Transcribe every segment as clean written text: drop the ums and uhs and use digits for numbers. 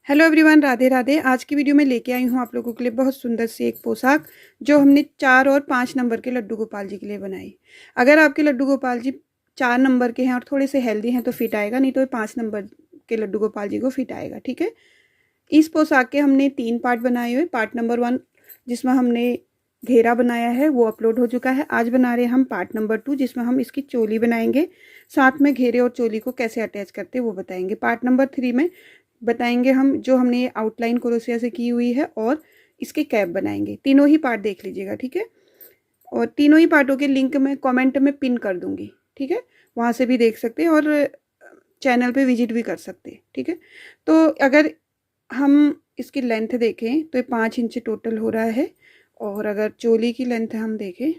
Hello everyone, Radhe Radhe. आज की video में लेके आई हूँ आप लोगों के लिए बहुत सुंदर सी एक पोशाक जो हमने 4 और 5 नंबर के लड्डू गोपाल जी के लिए बनाई। अगर आपके लड्डू गोपाल जी 4 नंबर के हैं और थोड़े से हेल्दी हैं तो फिट आएगा, नहीं तो 5 नंबर के लड्डू गोपाल जी को फिट आएगा। ठीक है, इस पोशाक के हमने 3 पार्ट बनाए हुए। पार्ट नंबर 1 जिसमें हमने घेरा बनाया है वो अपलोड हो चुका है। आज बना रहे हैं हम पार्ट नंबर 2 जिसमें हम इसकी चोली बनाएंगे, साथ में घेरे और चोली को कैसे अटैच करते हैं वो बताएंगे। पार्ट नंबर 3 में बताएंगे हम जो हमने ये आउटलाइन क्रोशिया से की हुई है और इसके कैप बनाएंगे। तीनों ही पार्ट देख लीजिएगा, ठीक है। और तीनों ही पार्टों के लिंक मैं कमेंट में पिन कर दूंगी, ठीक है। वहाँ से भी देख सकते हैं और चैनल पे विजिट भी कर सकते हैं, ठीक है। तो अगर हम इसकी लेंथ देखें तो ये 5 इंच टोटल हो रहा है। और अगर चोली की लेंथ हम देखें,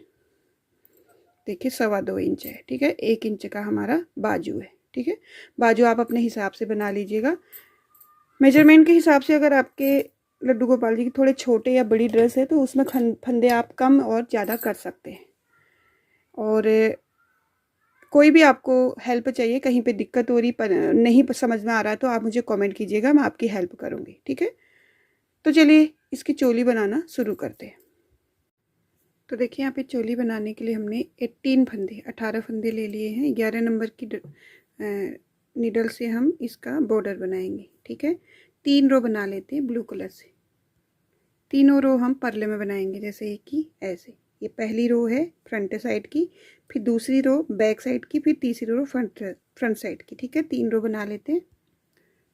देखिए 2.25 इंच है, ठीक है। 1 इंच का हमारा बाजू है, ठीक है। बाजू आप अपने हिसाब से बना लीजिएगा। मेजरमेंट के हिसाब से अगर आपके लड्डू गोपाल जी की थोड़े छोटे या बड़ी ड्रेस है तो उसमें फंदे आप कम और ज़्यादा कर सकते हैं। और कोई भी आपको हेल्प चाहिए, कहीं पे दिक्कत हो रही पर नहीं समझ में आ रहा है तो आप मुझे कमेंट कीजिएगा, मैं आपकी हेल्प करूँगी, ठीक है। तो चलिए इसकी चोली बनाना शुरू करते हैं। तो देखिए यहाँ पे चोली बनाने के लिए हमने 18 फंदे ले लिए हैं। 11 नंबर की नीडल से हम इसका बॉर्डर बनाएंगे, ठीक है। 3 रो बना लेते हैं ब्लू कलर से। तीनों रो हम परले में बनाएंगे, जैसे एक की ऐसे। ये पहली रो है फ्रंट साइड की, फिर दूसरी रो बैक साइड की, फिर तीसरी रो फ्रंट साइड की, ठीक है। 3 रो बना लेते हैं।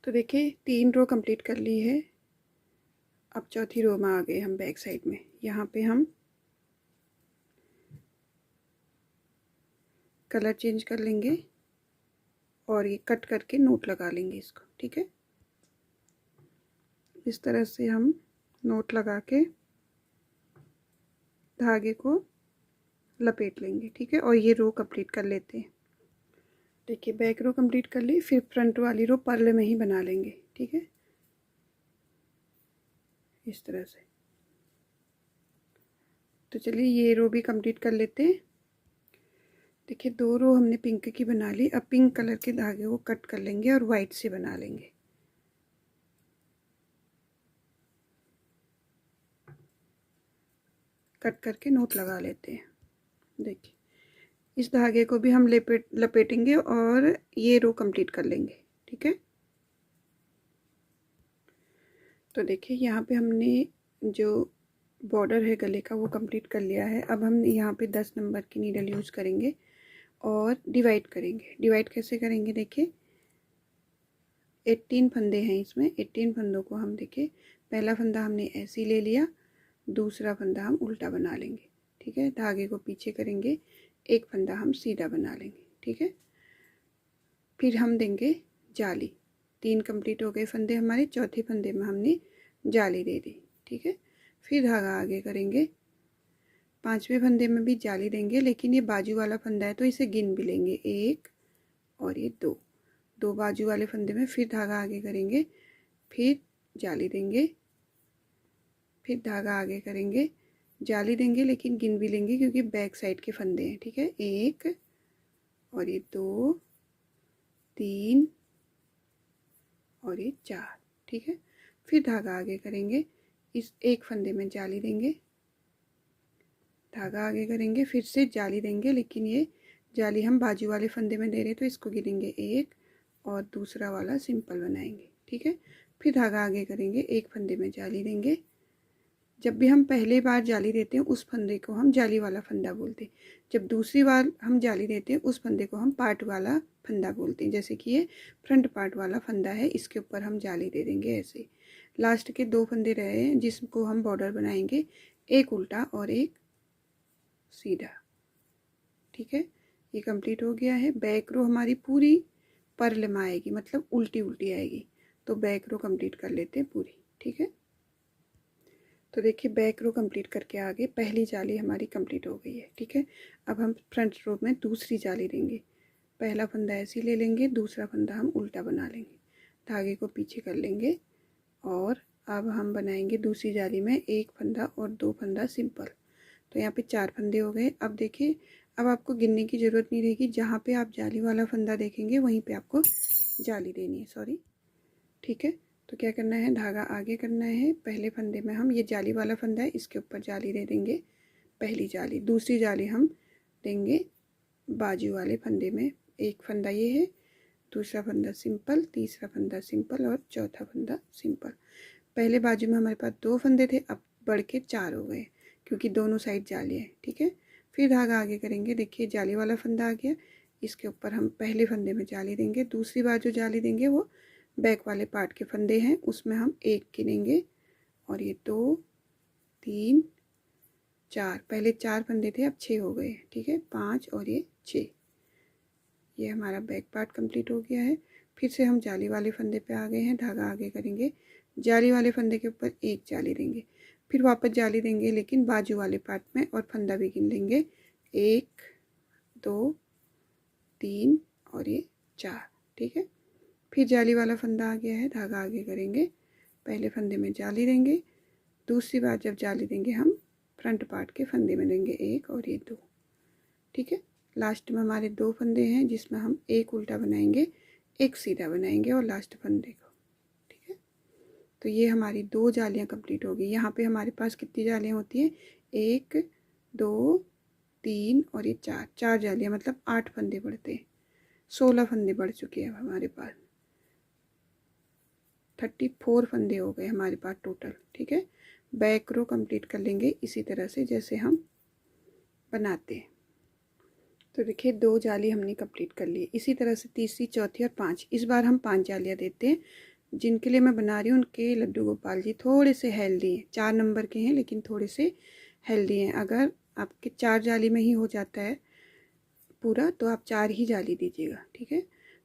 तो देखिए 3 रो कंप्लीट कर ली है। अब चौथी रो में आ गए हम बैक साइड में। यहाँ पे हम कलर चेंज कर लेंगे और ये कट करके नोट लगा लेंगे इसको, ठीक है। इस तरह से हम नोट लगा के धागे को लपेट लेंगे, ठीक है। और ये रो कंप्लीट कर लेते हैं। देखिए बैक रो कंप्लीट कर ली, फिर फ्रंट वाली रो परले में ही बना लेंगे, ठीक है, इस तरह से। तो चलिए ये रो भी कंप्लीट कर लेते हैं। देखिए 2 रो हमने पिंक की बना ली। अब पिंक कलर के धागे को कट कर लेंगे और वाइट से बना लेंगे। कट करके नोट लगा लेते हैं। देखिए इस धागे को भी हम लपेटेंगे और ये रो कंप्लीट कर लेंगे, ठीक है। तो देखिए यहाँ पे हमने जो बॉर्डर है गले का वो कंप्लीट कर लिया है। अब हम यहाँ पे 10 नंबर की नीडल यूज़ करेंगे और डिवाइड करेंगे। डिवाइड कैसे करेंगे, देखिए 18 फंदे हैं इसमें। 18 फंदों को हम देखिए, पहला फंदा हमने ऐसे ही ले लिया, दूसरा फंदा हम उल्टा बना लेंगे, ठीक है। धागे को पीछे करेंगे, एक फंदा हम सीधा बना लेंगे, ठीक है। फिर हम देंगे जाली। 3 कंप्लीट हो गए फंदे हमारे। चौथे फंदे में हमने जाली दे दी, ठीक है। फिर धागा आगे करेंगे, 5वें फंदे में भी जाली देंगे, लेकिन ये बाजू वाला फंदा है तो इसे गिन भी लेंगे, 1 और ये 2 बाजू वाले फंदे में। फिर धागा आगे करेंगे, फिर जाली देंगे, फिर धागा आगे करेंगे, जाली देंगे, लेकिन गिन भी लेंगे क्योंकि बैक साइड के फंदे हैं, ठीक है। 1 और ये 2, 3 और ये 4, ठीक है। फिर धागा आगे करेंगे, इस एक फंदे में जाली देंगे, धागा आगे करेंगे, फिर से जाली देंगे, लेकिन ये जाली हम बाजू वाले फंदे में दे रहे हैं तो इसको गिनेंगे 1 और दूसरा वाला सिंपल बनाएंगे, ठीक है। फिर धागा आगे करेंगे, एक फंदे में जाली देंगे। जब भी हम पहले बार जाली देते हैं उस फंदे को हम जाली वाला फंदा बोलते हैं। जब दूसरी बार हम जाली देते हैं उस फंदे को हम पार्ट वाला फंदा बोलते हैं। जैसे कि ये फ्रंट पार्ट वाला फंदा है, इसके ऊपर हम जाली दे देंगे ऐसे। लास्ट के 2 फंदे रहे हैं जिसको हम बॉर्डर बनाएंगे, एक उल्टा और एक सीधा, ठीक है। ये कंप्लीट हो गया है। बैक रो हमारी पूरी पर्ल में आएगी, मतलब उल्टी उल्टी आएगी। तो बैक रो कंप्लीट कर लेते हैं पूरी, ठीक है। तो देखिए बैक रो कंप्लीट करके आगे पहली जाली हमारी कंप्लीट हो गई है, ठीक है। अब हम फ्रंट रो में दूसरी जाली देंगे। पहला फंदा ऐसे ही ले लेंगे, दूसरा फंदा हम उल्टा बना लेंगे, धागे को पीछे कर लेंगे और अब हम बनाएंगे दूसरी जाली में एक फंदा और 2 फंदा सिंपल। तो यहाँ पे 4 फंदे हो गए। अब देखिए अब आपको गिनने की ज़रूरत नहीं रहेगी, जहाँ पे आप जाली वाला फंदा देखेंगे वहीं पे आपको जाली देनी है, सॉरी, ठीक है। तो क्या करना है, धागा आगे करना है। पहले फंदे में हम, ये जाली वाला फंदा है, इसके ऊपर जाली दे देंगे, पहली जाली। दूसरी जाली हम देंगे बाजू वाले फंदे में। एक फंदा ये है, दूसरा फंदा सिंपल, तीसरा फंदा सिंपल और चौथा फंदा सिंपल। पहले बाजू में हमारे पास 2 फंदे थे, अब बढ़ के 4 हो गए क्योंकि दोनों साइड जाली है। ठीक है, फिर धागा आगे करेंगे। देखिए जाली वाला फंदा आ गया, इसके ऊपर हम पहले फंदे में जाली देंगे। दूसरी बार जो जाली देंगे वो बैक वाले पार्ट के फंदे हैं, उसमें हम 1 गिनेंगे और ये 2 3 4, पहले 4 फंदे थे अब 6 हो गए। ठीक है, 5 और ये 6, ये हमारा बैक पार्ट कंप्लीट हो गया है। फिर से हम जाली वाले फंदे पे आ गए हैं, धागा आगे करेंगे, जाली वाले फंदे के ऊपर 1 जाली देंगे, फिर वापस जाली देंगे लेकिन बाजू वाले पार्ट में, और फंदा भी गिन लेंगे, 1 2 3 और ये 4। ठीक है, फिर जाली वाला फंदा आ गया है, धागा आगे करेंगे, पहले फंदे में जाली देंगे, दूसरी बार जब जाली देंगे हम फ्रंट पार्ट के फंदे में देंगे 1 और ये 2। ठीक है, लास्ट में हमारे 2 फंदे हैं जिसमें हम 1 उल्टा बनाएंगे, 1 सीधा बनाएंगे और लास्ट फंदे को। ठीक है, तो ये हमारी 2 जालियाँ कंप्लीट हो गई। यहाँ पे हमारे पास कितनी जालियाँ होती हैं, 1 2 3 और ये 4, 4 जालियाँ, मतलब 8 फंदे बढ़ते हैं। 16 फंदे बढ़ चुके हैं हमारे पास, 34 फंदे हो गए हमारे पास टोटल। ठीक है, बैक रो कंप्लीट कर लेंगे इसी तरह से जैसे हम बनाते हैं। तो देखिए 2 जाली हमने कंप्लीट कर ली। इसी तरह से तीसरी, चौथी और 5, इस बार हम 5 जालियाँ देते हैं। जिनके लिए मैं बना रही हूँ उनके लड्डू गोपाल जी थोड़े से हेल्दी हैं, 4 नंबर के हैं लेकिन थोड़े से हेल्दी हैं। अगर आपके 4 जाली में ही हो जाता है पूरा तो आप 4 ही जाली दीजिएगा। ठीक है,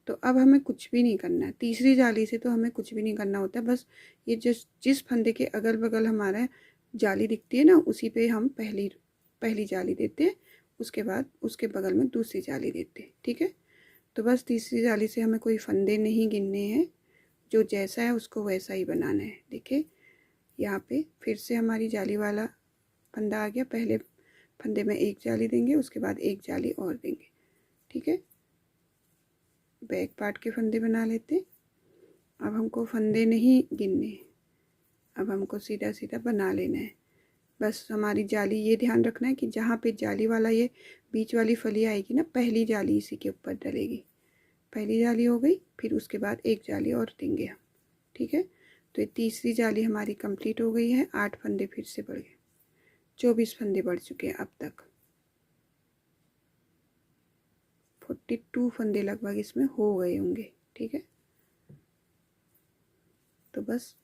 तो अब हमें कुछ भी नहीं करना है, तीसरी जाली से तो हमें कुछ भी नहीं करना होता है। बस ये जिस फंदे के अगल बगल हमारा जाली दिखती है ना, उसी पे हम पहली जाली देते हैं, उसके बाद उसके बगल में दूसरी जाली देते हैं। ठीक है, तो बस तीसरी जाली से हमें कोई फंदे नहीं गिनने हैं, जो जैसा है उसको वैसा ही बनाना है। देखिए यहाँ पे फिर से हमारी जाली वाला फंदा आ गया, पहले फंदे में 1 जाली देंगे, उसके बाद 1 जाली और देंगे। ठीक है, बैक पार्ट के फंदे बना लेते। अब हमको फंदे नहीं गिनने, अब हमको सीधा सीधा बना लेना है। बस हमारी जाली, ये ध्यान रखना है कि जहाँ पे जाली वाला ये बीच वाली फली आएगी ना, पहली जाली इसी के ऊपर डलेगी। पहली जाली हो गई, फिर उसके बाद 1 जाली और देंगे हम। ठीक है, तो ये तीसरी जाली हमारी कंप्लीट हो गई है। 8 फंदे फिर से बढ़ गए, 24 फंदे बढ़ चुके हैं अब तक। 42 फंदे लगभग इसमें हो गए होंगे। ठीक है, तो बस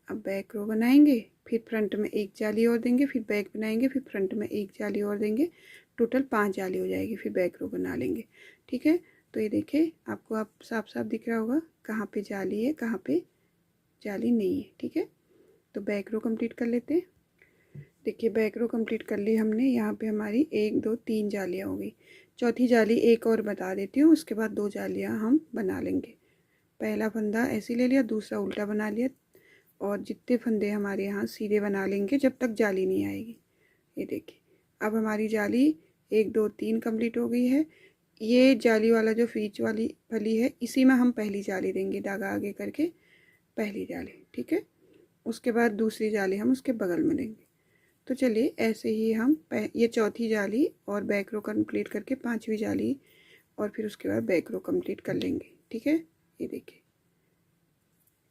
अब बैक रो बनाएंगे, फिर फ्रंट में 1 जाली और देंगे, फिर बैक बनाएंगे, फिर फ्रंट में 1 जाली और देंगे, टोटल 5 जाली हो जाएगी, फिर बैक रो बना लेंगे। ठीक है, तो ये देखिए आपको आप साफ साफ दिख रहा होगा कहाँ पे जाली है कहाँ पे जाली नहीं है। ठीक है, तो बैक रो कंप्लीट कर लेते हैं। देखिए बैक रो कंप्लीट कर ली हमने, यहाँ पे हमारी 1 2 3 जालियाँ हो गई। चौथी जाली एक और बता देती हूँ, उसके बाद 2 जालियाँ हम बना लेंगे। पहला फंदा ऐसे ले लिया, दूसरा उल्टा बना लिया, और जितने फंदे हमारे यहाँ सीधे बना लेंगे जब तक जाली नहीं आएगी। ये देखिए अब हमारी जाली 1 2 3 कंप्लीट हो गई है। ये जाली वाला जो बीच वाली फली है, इसी में हम पहली जाली देंगे, धागा आगे करके पहली जाली। ठीक है, उसके बाद दूसरी जाली हम उसके बगल में देंगे। तो चलिए ऐसे ही हम ये चौथी जाली और बैक रो कंप्लीट करके 5वीं जाली और फिर उसके बाद बैक रो कंप्लीट कर लेंगे। ठीक है, ये देखिए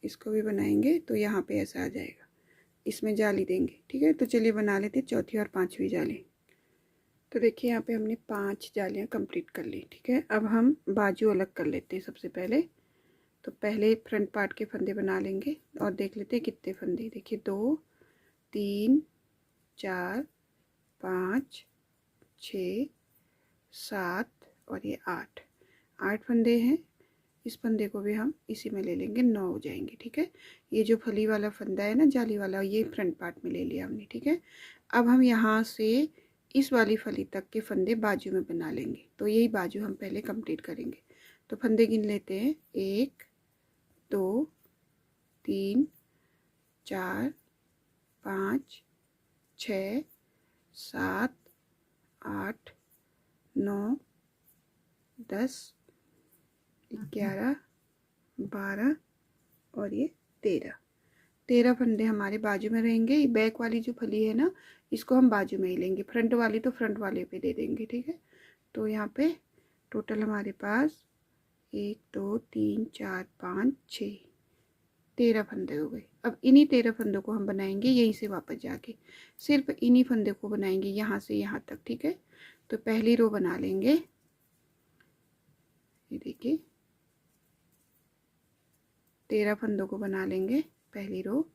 इसको भी बनाएंगे तो यहाँ पे ऐसा आ जाएगा, इसमें जाली देंगे। ठीक है, तो चलिए बना लेते चौथी और 5वीं जाली। तो देखिए यहाँ पे हमने 5 जालियाँ कंप्लीट कर ली। ठीक है, अब हम बाजू अलग कर लेते हैं सबसे पहले। तो पहले फ्रंट पार्ट के फंदे बना लेंगे और देख लेते हैं कितने फंदे। देखिए 2 3 4 5 6 7 और ये 8 फंदे हैं। इस फंदे को भी हम इसी में ले लेंगे, 9 हो जाएंगे। ठीक है, ये जो फली वाला फंदा है ना जाली वाला, ये फ्रंट पार्ट में ले लिया हमने। ठीक है, अब हम यहाँ से इस वाली फली तक के फंदे बाजू में बना लेंगे, तो यही बाजू हम पहले कंप्लीट करेंगे। तो फंदे गिन लेते हैं, 1 2 3 4 5 6 7 8 9 10 11 12 और ये 13 फंदे हमारे बाजू में रहेंगे। बैक वाली जो फली है ना, इसको हम बाजू में ही लेंगे, फ्रंट वाली तो फ्रंट वाले पे दे देंगे, ठीक है। तो यहाँ पे टोटल हमारे पास 1 2 3 4 5 6 13 फंदे हो गए। अब इन्हीं 13 फंदों को हम बनाएंगे यहीं से वापस जाके, सिर्फ इन्हीं फंदे को बनाएंगे यहाँ से यहाँ तक, ठीक है। तो पहली रो बना लेंगे, ये देखिए 13 फंदों को बना लेंगे पहली रो।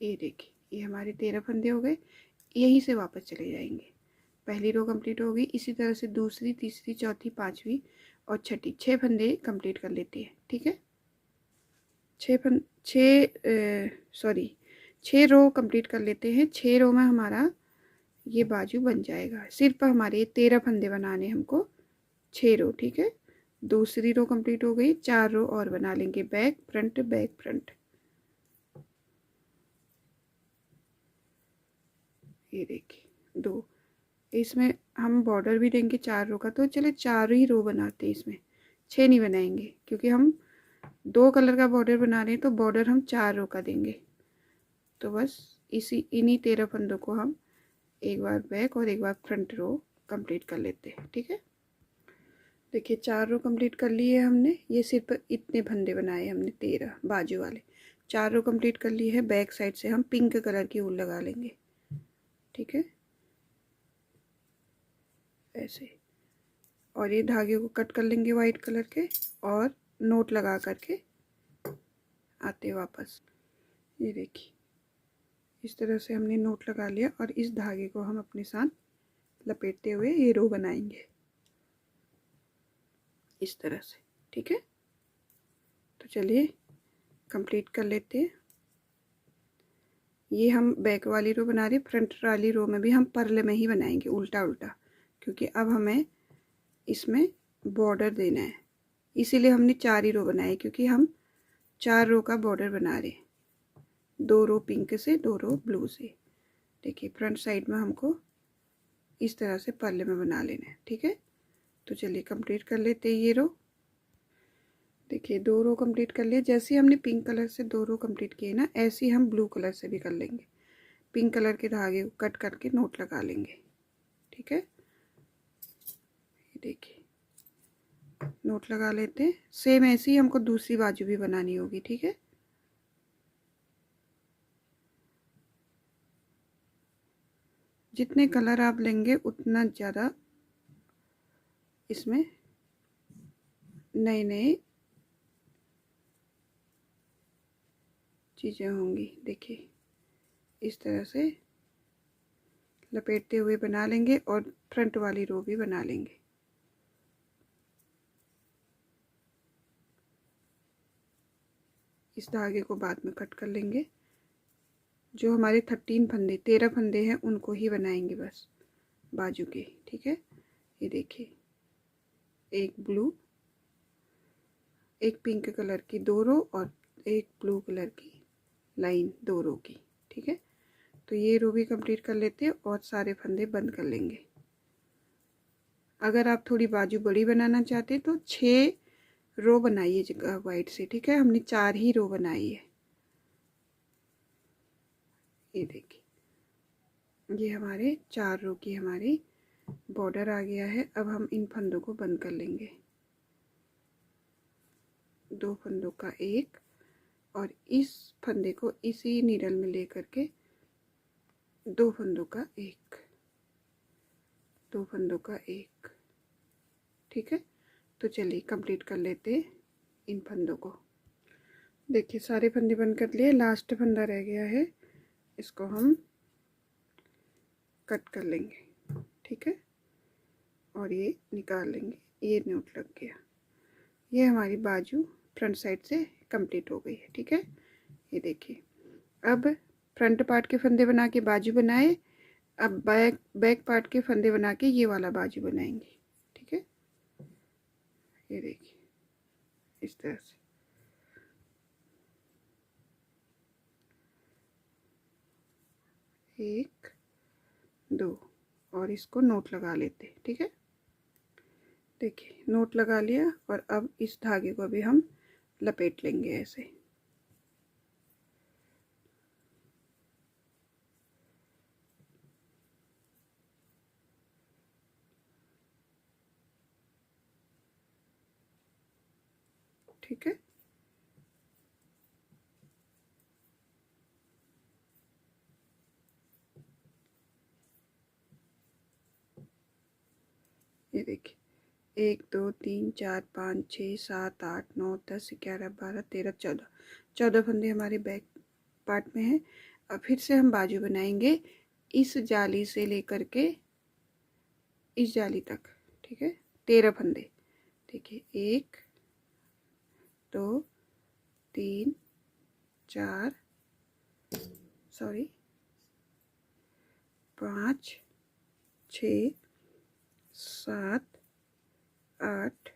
ये देखिए, ये हमारे 13 फंदे हो गए। यहीं से वापस चले जाएंगे। पहली रो कंप्लीट हो गई। इसी तरह से दूसरी, तीसरी, चौथी, पांचवी और छठी, 6 फंदे कंप्लीट कर लेते हैं, ठीक है। 6 रो कंप्लीट कर लेते हैं। 6 रो में हमारा ये बाजू बन जाएगा। सिर्फ हमारे 13 फंदे बनाने हमको, 6 रो, ठीक है। दूसरी रो कंप्लीट हो गई। 4 रो और बना लेंगे, बैक फ्रंट बैक फ्रंट। ये देखिए 2, इसमें हम बॉर्डर भी देंगे 4 रो का, तो चले 4 ही रो बनाते हैं इसमें, 6 नहीं बनाएंगे, क्योंकि हम 2 कलर का बॉर्डर बना रहे हैं, तो बॉर्डर हम 4 रो का देंगे। तो बस इन्हीं 13 फंदों को हम एक बार बैक और एक बार फ्रंट रो कंप्लीट कर लेते हैं, ठीक है। देखिए 4 रो कंप्लीट कर लिए हमने। ये सिर्फ इतने फंदे बनाए हमने, 13 बाजू वाले। 4 रो कंप्लीट कर लिए है। बैक साइड से हम पिंक कलर की ऊल लगा लेंगे, ठीक है, ऐसे। और ये धागे को कट कर लेंगे वाइट कलर के, और नोट लगा करके आते वापस। ये देखिए इस तरह से हमने नोट लगा लिया, और इस धागे को हम अपने साथ लपेटते हुए ये रो बनाएंगे इस तरह से, ठीक है। तो चलिए कंप्लीट कर लेते हैं। ये हम बैक वाली रो बना रहे, फ्रंट वाली रो में भी हम पर्ल में ही बनाएंगे, उल्टा उल्टा, क्योंकि अब हमें इसमें बॉर्डर देना है। इसीलिए हमने 4 ही रो बनाए, क्योंकि हम 4 रो का बॉर्डर बना रहे हैं, 2 रो पिंक से, 2 रो ब्लू से। देखिए फ्रंट साइड में हमको इस तरह से पर्ल में बना लेना है, ठीक है। तो चलिए कंप्लीट कर लेते हैं ये रो। देखिए 2 रो कंप्लीट कर लिए। जैसे हमने पिंक कलर से 2 रो कंप्लीट किए ना, ऐसे ही हम ब्लू कलर से भी कर लेंगे। पिंक कलर के धागे को कट करके नोट लगा लेंगे, ठीक है। ये देखिए नोट लगा लेते हैं। सेम ऐसे ही हमको दूसरी बाजू भी बनानी होगी, ठीक है। जितने कलर आप लेंगे उतना ज़्यादा इसमें नए नए चीज़ें होंगी। देखिए इस तरह से लपेटते हुए बना लेंगे, और फ्रंट वाली रो भी बना लेंगे। इस धागे को बाद में कट कर लेंगे। जो हमारे 13 फंदे हैं उनको ही बनाएंगे बस बाजू के, ठीक है। ये देखिए एक ब्लू, एक पिंक कलर की 2 रो, और एक ब्लू कलर की लाइन 2 रो की, ठीक है। तो ये रो भी कंप्लीट कर लेते हैं, और सारे फंदे बंद कर लेंगे। अगर आप थोड़ी बाजू बड़ी बनाना चाहते हैं तो 6 रो बनाइए वाइट से, ठीक है। हमने 4 ही रो बनाई है। ये देखिए ये हमारे 4 रो की हमारी बॉर्डर आ गया है। अब हम इन फंदों को बंद कर लेंगे, 2 फंदों का एक, और इस फंदे को इसी नीडल में ले करके 2 फंदों का एक, 2 फंदों का एक, ठीक है। तो चलिए कंप्लीट कर लेते हैं इन फंदों को। देखिए सारे फंदे बंद कर लिए। लास्ट फंदा रह गया है, इसको हम कट कर लेंगे, ठीक है, और ये निकाल लेंगे। ये नोट लग गया। ये हमारी बाजू फ्रंट साइड से कंप्लीट हो गई है, ठीक है। ये देखिए अब फ्रंट पार्ट के फंदे बना के बाजू बनाए। अब बैक पार्ट के फंदे बना के ये वाला बाजू बनाएंगे, ठीक है। ये देखिए इस तरह से। एक, 2, और इसको नोट लगा लेते। ठीक है, देखिए नोट लगा लिया और अब इस धागे को भी हम लपेट लेंगे ऐसे। ठीक है, ये देखिए 1 2 3 4 5 6 7 8 9 10 11 12 13 14 14 फंदे हमारे बैक पार्ट में हैं। अब फिर से हम बाजू बनाएंगे इस जाली से लेकर के इस जाली तक। ठीक है, 13 फंदे। देखिए 1 2 3 4 5 6 7 8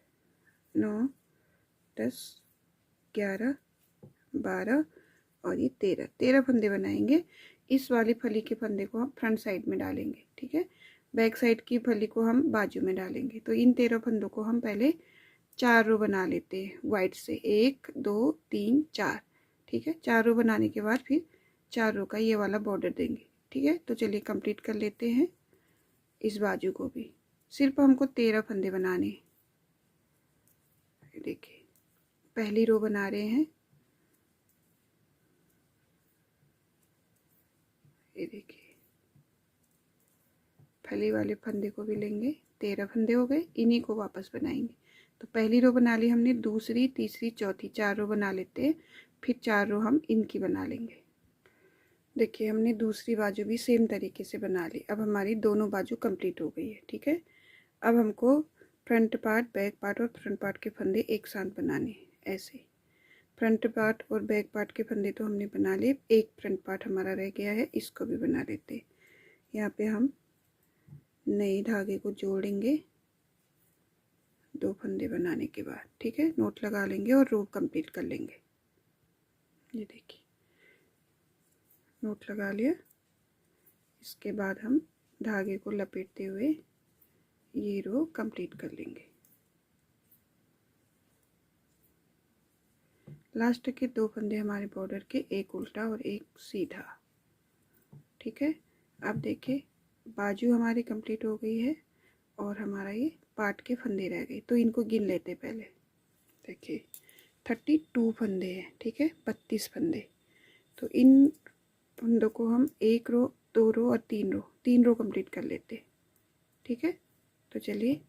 9 10 11 12 और ये 13 फंदे बनाएंगे। इस वाली फली के फंदे को हम फ्रंट साइड में डालेंगे। ठीक है, बैक साइड की फली को हम बाजू में डालेंगे। तो इन 13 फंदों को हम पहले 4 रो बना लेते हैं वाइट से, 1 2 3 4। ठीक है, 4 रो बनाने के बाद फिर 4 रो का ये वाला बॉर्डर देंगे। ठीक है, तो चलिए कंप्लीट कर लेते हैं इस बाजू को भी। सिर्फ हमको 13 फंदे बनाने हैं। देखिए पहली रो बना रहे हैं, ये देखिए फली वाले फंदे को भी लेंगे। 13 फंदे हो गए, इन्हीं को वापस बनाएंगे। तो पहली रो बना ली हमने, दूसरी तीसरी चौथी 4 रो बना लेते हैं। फिर 4 रो हम इनकी बना लेंगे। देखिए हमने दूसरी बाजू भी सेम तरीके से बना ली। अब हमारी दोनों बाजू कंप्लीट हो गई है। ठीक है, अब हमको फ्रंट पार्ट बैक पार्ट और फ्रंट पार्ट के फंदे एक साथ बनाने हैं। ऐसे फ्रंट पार्ट और बैक पार्ट के फंदे तो हमने बना लिए, एक फ्रंट पार्ट हमारा रह गया है, इसको भी बना लेते हैं। यहाँ पे हम नए धागे को जोड़ेंगे 2 फंदे बनाने के बाद। ठीक है, नोट लगा लेंगे और रो कंप्लीट कर लेंगे। ये देखिए नोट लगा लिया। इसके बाद हम धागे को लपेटते हुए ये रो कंप्लीट कर लेंगे। लास्ट के 2 फंदे हमारे बॉर्डर के, एक उल्टा और एक सीधा। ठीक है, अब देखिए बाजू हमारी कंप्लीट हो गई है और हमारा ये पार्ट के फंदे रह गए। तो इनको गिन लेते पहले। देखिए 32 फंदे हैं। ठीक है, 32 फंदे। तो इन फंदों को हम 1 रो 2 रो और 3 रो कंप्लीट कर लेते। ठीक है, तो चलिए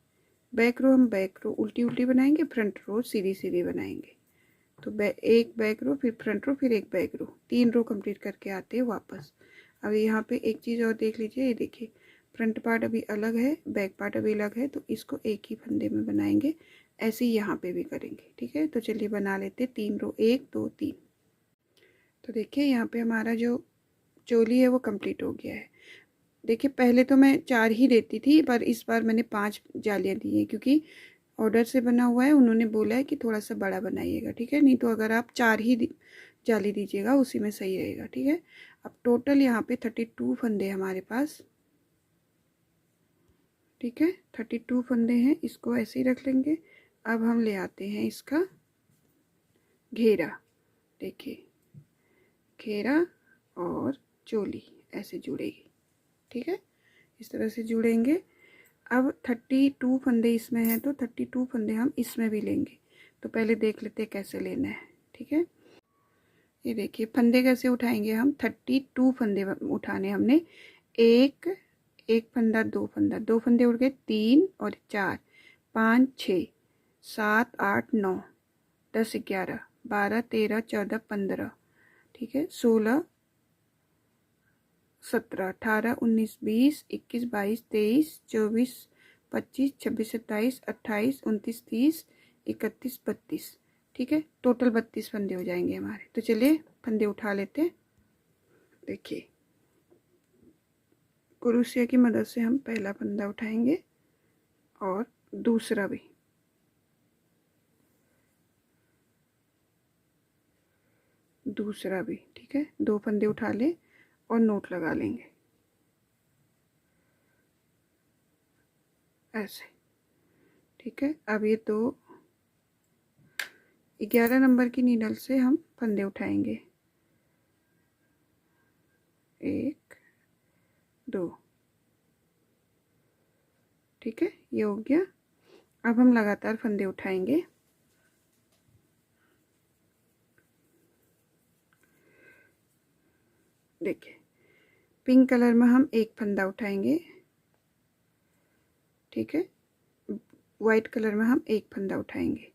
बैक रो हम बैक रो उल्टी उल्टी बनाएंगे, फ्रंट रो सीधी सीधी बनाएंगे। तो एक बैक रो फिर फ्रंट रो फिर एक बैक रो, 3 रो कंप्लीट करके आते हैं वापस। अब यहाँ पे एक चीज़ और देख लीजिए, ये देखिए फ्रंट पार्ट अभी अलग है, बैक पार्ट अभी अलग है, तो इसको एक ही फंदे में बनाएंगे। ऐसे ही यहाँ पे भी करेंगे। ठीक है, तो चलिए बना लेते 3 रो, 1 2 3। तो देखिए यहाँ पे हमारा जो चोली है वो कंप्लीट हो गया है। देखिए पहले तो मैं 4 ही देती थी, पर इस बार मैंने 5 जालियाँ दी हैं, क्योंकि ऑर्डर से बना हुआ है। उन्होंने बोला है कि थोड़ा सा बड़ा बनाइएगा। ठीक है, नहीं तो अगर आप 4 ही जाली दीजिएगा उसी में सही रहेगा। ठीक है, अब टोटल यहाँ पे 32 फंदे हमारे पास। ठीक है, 32 फंदे हैं, इसको ऐसे ही रख लेंगे। अब हम ले आते हैं इसका घेरा। देखिए घेरा और चोली ऐसे जुड़ेगी। ठीक है, इस तरह से जुड़ेंगे। अब 32 फंदे इसमें हैं, तो 32 फंदे हम इसमें भी लेंगे। तो पहले देख लेते हैं कैसे लेना है। ठीक है, ये देखिए फंदे कैसे उठाएंगे हम। 32 फंदे उठाने हमने। एक फंदा, 2 फंदे उड़ गए, 3 और 4 5 6 7 8 9 10 11 12 13 14 15। ठीक है, 16 17 18 19 20 21 22 23 24 25 26 27 28 29 30 31 32। ठीक है, टोटल 32 फंदे हो जाएंगे हमारे। तो चलिए फंदे उठा लेते हैं। देखिए क्रोशिया की मदद से हम पहला फंदा उठाएंगे और दूसरा भी। ठीक है, 2 फंदे उठा ले और नोट लगा लेंगे। ऐसे, ठीक है। अब ये 11 नंबर की नीडल से हम फंदे उठाएंगे, 1 2, ठीक है, ये हो गया। अब हम लगातार फंदे उठाएंगे, देखिए पिंक कलर में हम एक फंदा उठाएंगे, ठीक है, वाइट कलर में हम एक फंदा उठाएंगे,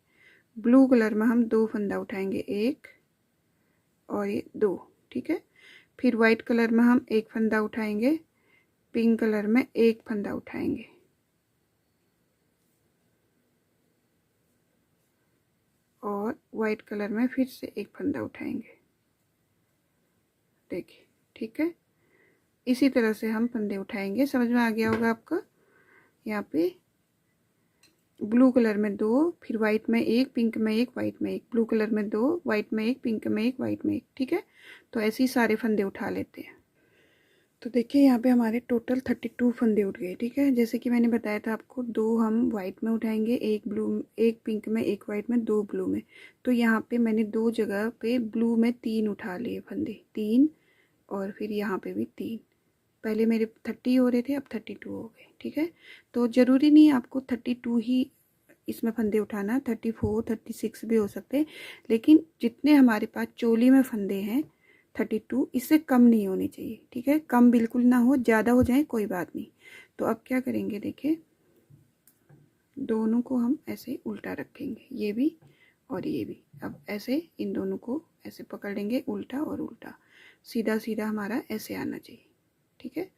ब्लू कलर में हम 2 फंदा उठाएंगे, 1 और ये 2, ठीक है। फिर वाइट कलर में हम एक फंदा उठाएंगे, पिंक कलर में एक फंदा उठाएंगे, और वाइट कलर में फिर से एक फंदा उठाएंगे, देखिए, ठीक है। इसी तरह से हम फंदे उठाएंगे। समझ में आ गया होगा आपको। यहाँ पे ब्लू कलर में 2, फिर वाइट में 1, पिंक में 1, वाइट में 1, ब्लू कलर में 2, वाइट में 1, पिंक में 1, वाइट में 1, ठीक है। तो ऐसे ही सारे फंदे उठा लेते हैं। तो देखिए यहाँ पे हमारे टोटल 32 फंदे उठ गए, ठीक है। जैसे कि मैंने बताया था आपको, 2 हम वाइट में उठाएंगे, 1 ब्लू, 1 पिंक में, 1 वाइट में, 2 ब्लू में। तो यहाँ पे मैंने 2 जगह पे ब्लू में 3 उठा लिए फंदे, 3, और फिर यहाँ पे भी 3। पहले मेरे 30 हो रहे थे, अब 32 हो गए, ठीक है। तो ज़रूरी नहीं आपको 32 ही इसमें फंदे उठाना, 34 36 भी हो सकते हैं, लेकिन जितने हमारे पास चोली में फंदे हैं 32, इससे कम नहीं होनी चाहिए, ठीक है। कम बिल्कुल ना हो, ज़्यादा हो जाए कोई बात नहीं। तो अब क्या करेंगे, देखिए दोनों को हम ऐसे उल्टा रखेंगे, ये भी और ये भी। अब ऐसे इन दोनों को ऐसे पकड़ लेंगे, उल्टा और उल्टा, सीधा सीधा हमारा ऐसे आना चाहिए, ठीक है।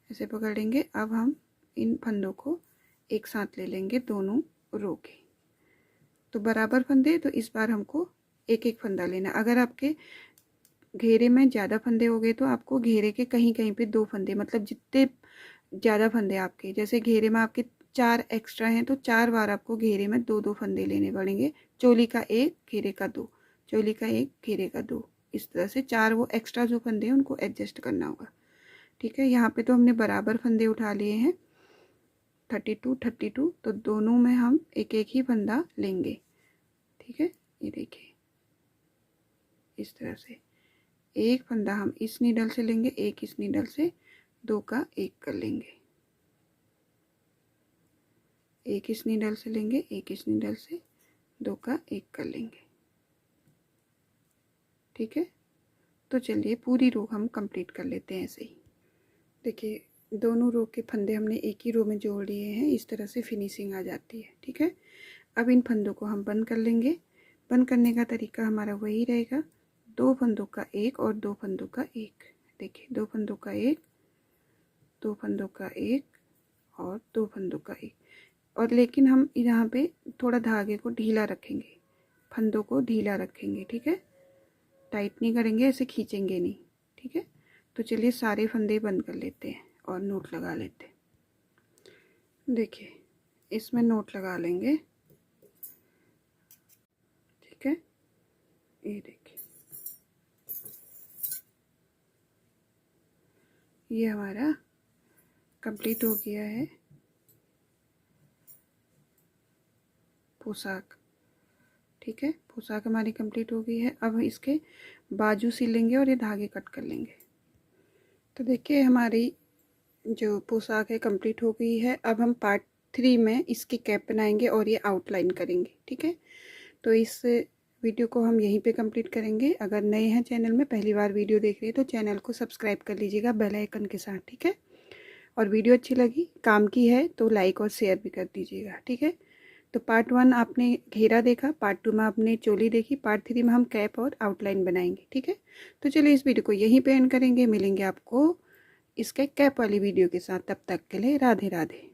ऐसे पकड़ लेंगे। अब हम इन फंदों को एक साथ ले लेंगे, दोनों रो के। तो बराबर फंदे, तो इस बार हमको एक एक फंदा लेना। अगर आपके घेरे में ज़्यादा फंदे हो गए तो आपको घेरे के कहीं कहीं पे 2 फंदे, मतलब जितने ज़्यादा फंदे आपके, जैसे घेरे में आपके 4 एक्स्ट्रा हैं तो 4 बार आपको घेरे में 2-2 फंदे लेने पड़ेंगे। चोली का 1, घेरे का 2, चोली का 1, घेरे का 2, इस तरह से 4 वो एक्स्ट्रा जो फंदे हैं उनको एडजस्ट करना होगा, ठीक है। यहाँ पे तो हमने बराबर फंदे उठा लिए हैं, 32 32, तो दोनों में हम एक एक ही फंदा लेंगे, ठीक है। ये देखिए इस तरह से एक फंदा हम इस नीडल से लेंगे, एक इस नीडल से, 2 का 1 कर लेंगे, एक इस नीडल से लेंगे, एक इस नीडल से, 2 का 1 कर लेंगे, ठीक है। तो चलिए पूरी रो हम कंप्लीट कर लेते हैं ऐसे ही। देखिए दोनों रो के फंदे हमने एक ही रो में जोड़ लिए हैं, इस तरह से फिनिशिंग आ जाती है, ठीक है। अब इन फंदों को हम बंद कर लेंगे। बंद करने का तरीका हमारा वही रहेगा, 2 फंदों का 1 और 2 फंदों का 1। देखिए 2 फंदों का 1, 2 फंदों का 1 और 2 फंदों का 1। और लेकिन हम यहाँ पे थोड़ा धागे को ढीला रखेंगे, फंदों को ढीला रखेंगे, ठीक है। टाइट नहीं करेंगे, ऐसे खींचेंगे नहीं, ठीक है। तो चलिए सारे फंदे बंद कर लेते हैं और नोट लगा लेते हैं। देखिए इसमें नोट लगा लेंगे, ठीक है। ये देखिए ये हमारा कंप्लीट हो गया है पोशाक, ठीक है। पोशाक हमारी कंप्लीट हो गई है। अब इसके बाजू सिल लेंगे और ये धागे कट कर लेंगे। तो देखिए हमारी जो पोशाक है कंप्लीट हो गई है। अब हम पार्ट 3 में इसकी कैप बनाएंगे और ये आउटलाइन करेंगे, ठीक है। तो इस वीडियो को हम यहीं पे कंप्लीट करेंगे। अगर नए हैं चैनल में, पहली बार वीडियो देख रहे हैं, तो चैनल को सब्सक्राइब कर लीजिएगा बेल आइकन के साथ, ठीक है। और वीडियो अच्छी लगी, काम की है, तो लाइक और शेयर भी कर दीजिएगा, ठीक है। तो पार्ट 1 आपने घेरा देखा, पार्ट 2 में आपने चोली देखी, पार्ट 3 में हम कैप और आउटलाइन बनाएंगे, ठीक है। तो चलिए इस वीडियो को यहीं पे एंड करेंगे। मिलेंगे आपको इसके कैप वाली वीडियो के साथ। तब तक के लिए राधे राधे।